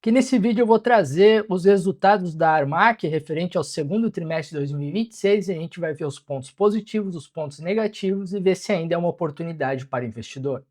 Que nesse vídeo eu vou trazer os resultados da Armac referente ao segundo trimestre de 2026 e a gente vai ver os pontos positivos, os pontos negativos e ver se ainda é uma oportunidade para o investidor.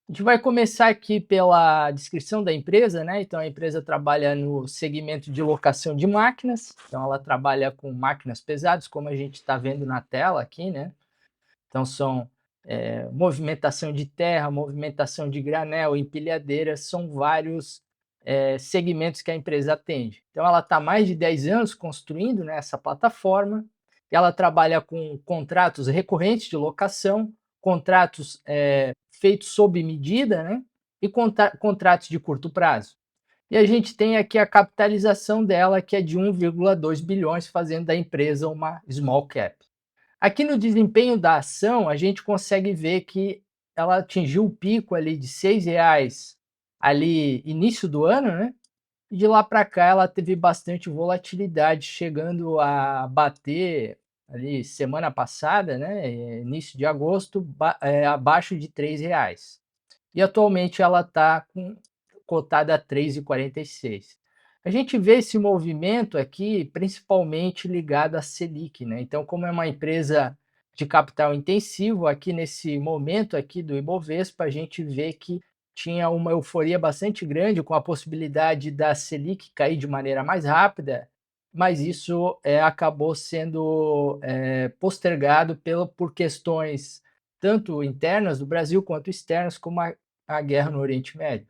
A gente vai começar aqui pela descrição da empresa, né? Então a empresa trabalha no segmento de locação de máquinas, então ela trabalha com máquinas pesadas, como a gente está vendo na tela aqui, né? Então são movimentação de terra, movimentação de granel, empilhadeiras, são vários segmentos que a empresa atende. Então ela está há mais de 10 anos construindo, né, essa plataforma, e ela trabalha com contratos recorrentes de locação, contratos feitos sob medida, né, e contratos de curto prazo. E a gente tem aqui a capitalização dela, que é de 1,2 bilhões, fazendo da empresa uma small cap. Aqui no desempenho da ação, a gente consegue ver que ela atingiu o pico ali de R$ 6 ali início do ano, né? E de lá para cá ela teve bastante volatilidade, chegando a bater ali semana passada, né? Início de agosto, abaixo de R$ 3. E atualmente ela está cotada a 3,46. A gente vê esse movimento aqui principalmente ligado à Selic, né? Então, como é uma empresa de capital intensivo, aqui nesse momento aqui do Ibovespa, a gente vê que tinha uma euforia bastante grande com a possibilidade da Selic cair de maneira mais rápida, mas isso acabou sendo postergado por questões tanto internas do Brasil quanto externas, como a guerra no Oriente Médio.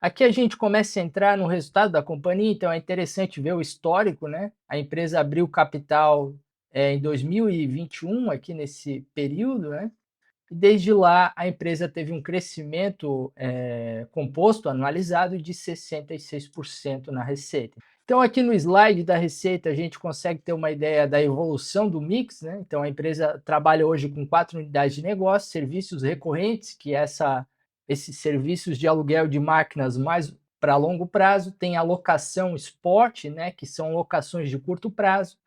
Aqui a gente começa a entrar no resultado da companhia, então é interessante ver o histórico, né? A empresa abriu capital em 2021, aqui nesse período, né? E desde lá a empresa teve um crescimento composto anualizado de 66% na receita. Então aqui no slide da receita a gente consegue ter uma ideia da evolução do mix, né? Então a empresa trabalha hoje com 4 unidades de negócio, serviços recorrentes, que esses serviços de aluguel de máquinas mais para longo prazo, tem a locação esporte, né? Que são locações de curto prazo,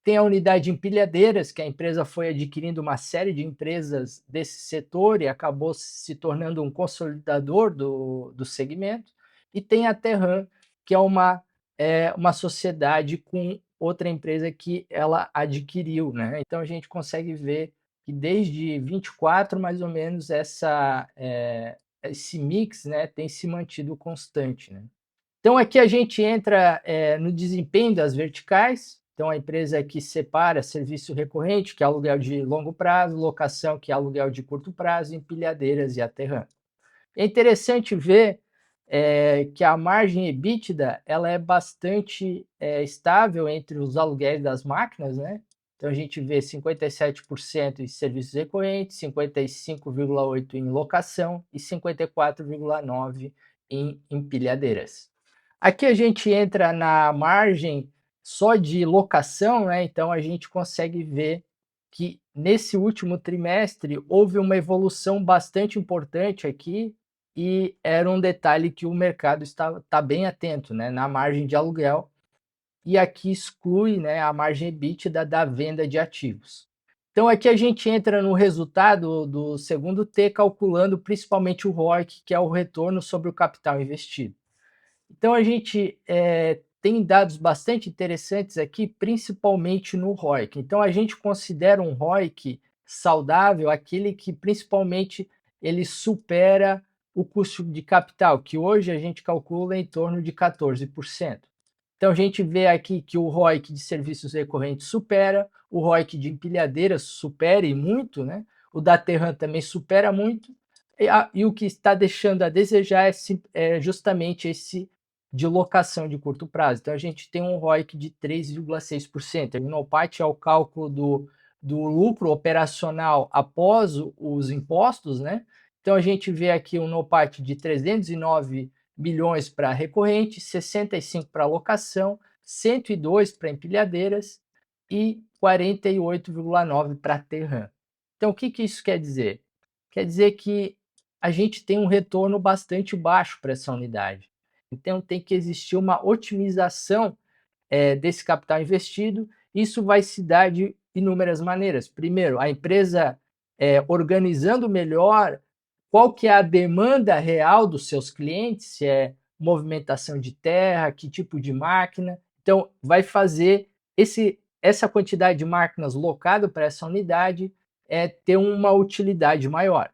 tem a unidade de empilhadeiras, que a empresa foi adquirindo uma série de empresas desse setor e acabou se tornando um consolidador do segmento. E tem a Terram, que é uma sociedade com outra empresa que ela adquiriu, né? Então a gente consegue ver que desde 24, mais ou menos, esse mix, né, tem se mantido constante, né? Então aqui a gente entra no desempenho das verticais. Então a empresa que separa serviço recorrente, que é aluguel de longo prazo, locação, que é aluguel de curto prazo, empilhadeiras e aterram. É interessante ver que a margem EBITDA ela é bastante estável entre os aluguéis das máquinas, né? Então a gente vê 57% em serviços recorrentes, 55,8% em locação e 54,9% em empilhadeiras. Aqui a gente entra na margem só de locação, né? Então a gente consegue ver que nesse último trimestre houve uma evolução bastante importante aqui e era um detalhe que o mercado está bem atento, né? Na margem de aluguel, e aqui exclui, né, a margem EBITDA da venda de ativos. Então aqui a gente entra no resultado do segundo T, calculando principalmente o ROIC, que é o retorno sobre o capital investido. Então a gente tem dados bastante interessantes aqui, principalmente no ROIC. Então a gente considera um ROIC saudável aquele que principalmente ele supera o custo de capital, que hoje a gente calcula em torno de 14%. Então a gente vê aqui que o ROIC de serviços recorrentes supera, o ROIC de empilhadeiras supera e muito, né? O da Terram também supera muito, e o que está deixando a desejar é justamente esse de locação de curto prazo. Então a gente tem um ROIC de 3,6%. O NOPAT é o cálculo do lucro operacional após os impostos, né? Então a gente vê aqui um NOPAT de 309 milhões para recorrente, 65 para locação, 102 para empilhadeiras e 48,9 para Terram. Então o que isso quer dizer? Quer dizer que a gente tem um retorno bastante baixo para essa unidade. Então tem que existir uma otimização desse capital investido. Isso vai se dar de inúmeras maneiras. Primeiro, a empresa organizando melhor qual que é a demanda real dos seus clientes, se é movimentação de terra, que tipo de máquina. Então, vai fazer essa quantidade de máquinas locado para essa unidade ter uma utilidade maior.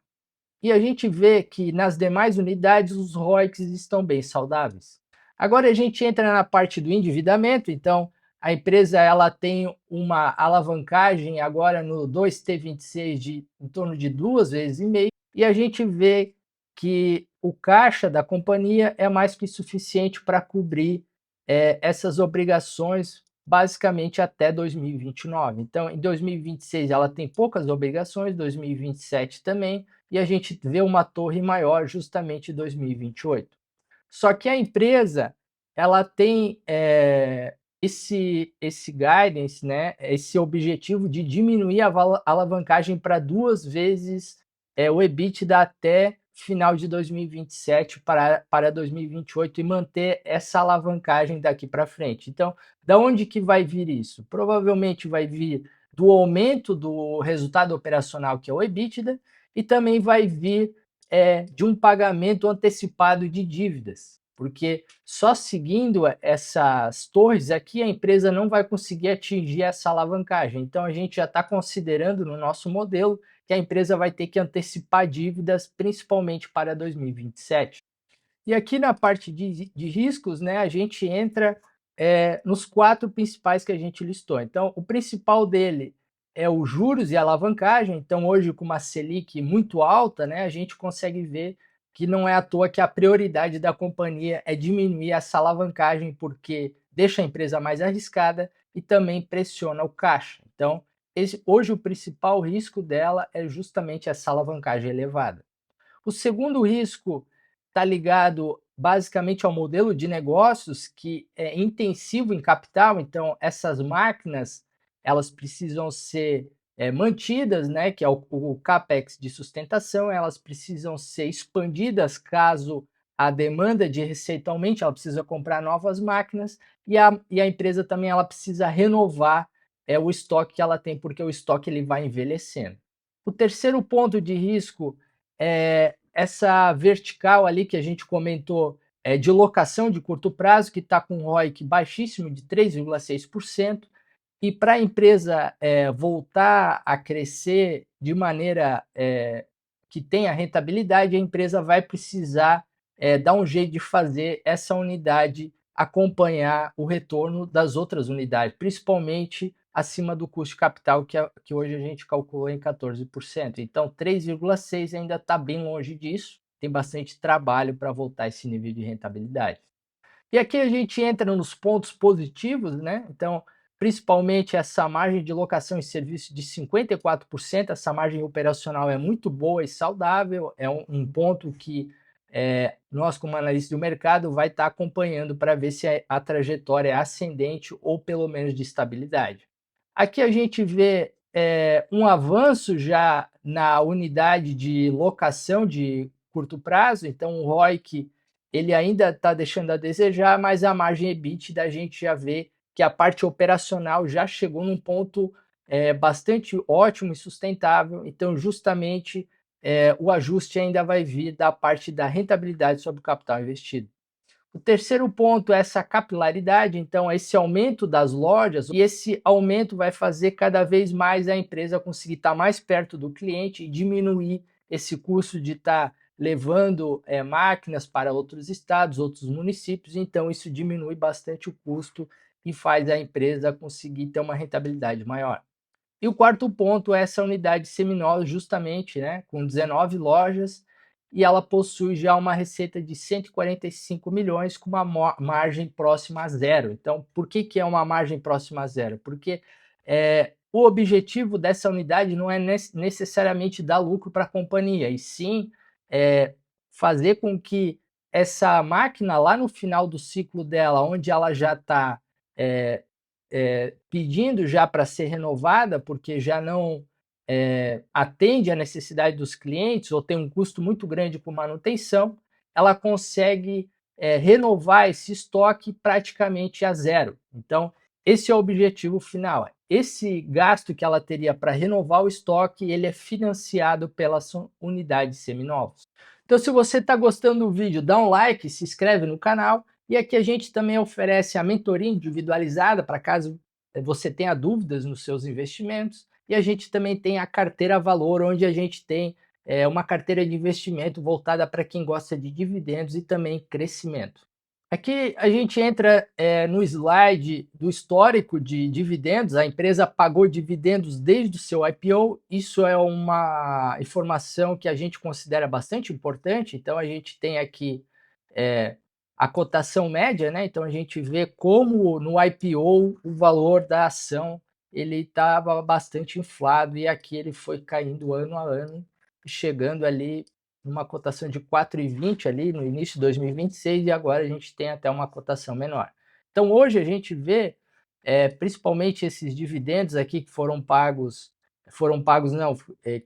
E a gente vê que nas demais unidades os ROICs estão bem saudáveis. Agora a gente entra na parte do endividamento, então a empresa ela tem uma alavancagem agora no 2T26 de em torno de 2,5 vezes, e a gente vê que o caixa da companhia é mais que suficiente para cobrir essas obrigações basicamente até 2029. Então, em 2026 ela tem poucas obrigações, 2027 também, e a gente vê uma torre maior justamente em 2028. Só que a empresa ela tem esse guidance, né, esse objetivo de diminuir a alavancagem para 2 vezes o EBITDA até final de 2027 para 2028 e manter essa alavancagem daqui para frente. Então, da onde que vai vir isso? Provavelmente vai vir do aumento do resultado operacional, que é o EBITDA, e também vai vir de um pagamento antecipado de dívidas, porque só seguindo essas torres aqui a empresa não vai conseguir atingir essa alavancagem. Então a gente já está considerando no nosso modelo que a empresa vai ter que antecipar dívidas, principalmente para 2027. E aqui na parte de riscos, né, a gente entra nos 4 principais que a gente listou. Então, o principal dele é os juros e alavancagem. Então, hoje, com uma Selic muito alta, né, a gente consegue ver que não é à toa que a prioridade da companhia é diminuir essa alavancagem, porque deixa a empresa mais arriscada e também pressiona o caixa. Então, hoje o principal risco dela é justamente essa alavancagem elevada. O segundo risco está ligado basicamente ao modelo de negócios que é intensivo em capital, então essas máquinas elas precisam ser mantidas, né, que é o CAPEX de sustentação, elas precisam ser expandidas caso a demanda de receita aumente, ela precisa comprar novas máquinas e a empresa também ela precisa renovar o estoque que ela tem, porque o estoque ele vai envelhecendo. O terceiro ponto de risco essa vertical ali que a gente comentou de locação de curto prazo, que está com um ROIC baixíssimo de 3,6%, e para a empresa voltar a crescer de maneira que tenha rentabilidade, a empresa vai precisar dar um jeito de fazer essa unidade acompanhar o retorno das outras unidades, principalmente acima do custo de capital, que hoje a gente calculou em 14%. Então, 3,6 ainda está bem longe disso, tem bastante trabalho para voltar a esse nível de rentabilidade. E aqui a gente entra nos pontos positivos, né? Então, principalmente essa margem de locação e serviço de 54%, essa margem operacional é muito boa e saudável, é um ponto que nós, como analistas do mercado, vai estar acompanhando para ver se a trajetória é ascendente ou pelo menos de estabilidade. Aqui a gente vê um avanço já na unidade de locação de curto prazo, então o ROIC ele ainda está deixando a desejar, mas a margem EBITDA a gente já vê que a parte operacional já chegou num ponto bastante ótimo e sustentável, então justamente o ajuste ainda vai vir da parte da rentabilidade sobre o capital investido. O terceiro ponto é essa capilaridade, então esse aumento das lojas, e esse aumento vai fazer cada vez mais a empresa conseguir estar mais perto do cliente e diminuir esse custo de estar levando máquinas para outros estados, outros municípios, então isso diminui bastante o custo e faz a empresa conseguir ter uma rentabilidade maior. E o quarto ponto é essa unidade Seminovos, justamente, né, com 19 lojas, e ela possui já uma receita de 145 milhões com uma margem próxima a zero. Então, por que é uma margem próxima a zero? Porque o objetivo dessa unidade não é necessariamente dar lucro para a companhia, e sim fazer com que essa máquina lá no final do ciclo dela, onde ela já está pedindo já para ser renovada, porque já não atende à necessidade dos clientes ou tem um custo muito grande por manutenção, ela consegue renovar esse estoque praticamente a zero. Então, esse é o objetivo final. Esse gasto que ela teria para renovar o estoque, ele é financiado pelas unidades seminovos. Então, se você está gostando do vídeo, dá um like, se inscreve no canal. E aqui a gente também oferece a mentoria individualizada para caso você tenha dúvidas nos seus investimentos. E a gente também tem a carteira valor, onde a gente tem uma carteira de investimento voltada para quem gosta de dividendos e também crescimento. Aqui a gente entra no slide do histórico de dividendos. A empresa pagou dividendos desde o seu IPO. Isso é uma informação que a gente considera bastante importante. Então, a gente tem aqui é, a cotação média, né? Então, a gente vê como no IPO o valor da ação ele estava bastante inflado e aqui ele foi caindo ano a ano, chegando ali numa cotação de 4,20 ali no início de 2026 e agora a gente tem até uma cotação menor. Então hoje a gente vê principalmente esses dividendos aqui que foram pagos não,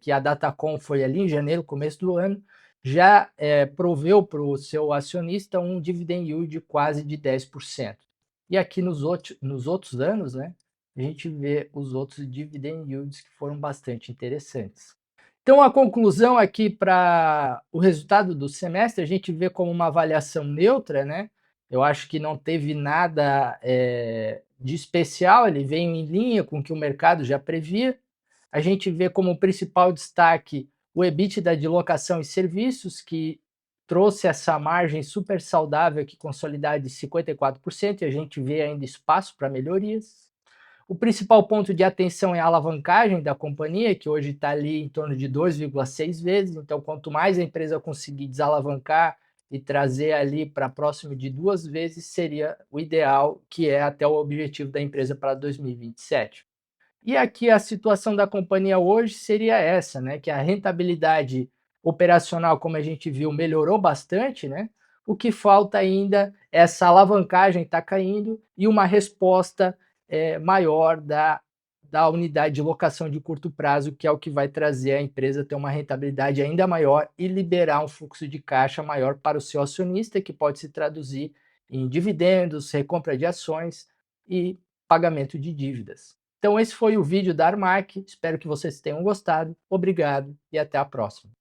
que a Datacom foi ali em janeiro, começo do ano, já proveu para o seu acionista um dividend yield de quase de 10%. E aqui nos outros anos, né, a gente vê os outros dividend yields que foram bastante interessantes. Então, a conclusão aqui para o resultado do semestre, a gente vê como uma avaliação neutra, né? Eu acho que não teve nada de especial, ele veio em linha com o que o mercado já previa. A gente vê como principal destaque o EBITDA de locação e serviços, que trouxe essa margem super saudável aqui, consolidada de 54%, e a gente vê ainda espaço para melhorias. O principal ponto de atenção é a alavancagem da companhia, que hoje está ali em torno de 2,6 vezes. Então, quanto mais a empresa conseguir desalavancar e trazer ali para próximo de 2 vezes, seria o ideal, que é até o objetivo da empresa para 2027. E aqui a situação da companhia hoje seria essa, né? Que a rentabilidade operacional, como a gente viu, melhorou bastante, né? O que falta ainda é essa alavancagem está caindo e uma resposta maior da unidade de locação de curto prazo, que é o que vai trazer a empresa a ter uma rentabilidade ainda maior e liberar um fluxo de caixa maior para o seu acionista, que pode se traduzir em dividendos, recompra de ações e pagamento de dívidas. Então, esse foi o vídeo da Armac. Espero que vocês tenham gostado. Obrigado e até a próxima.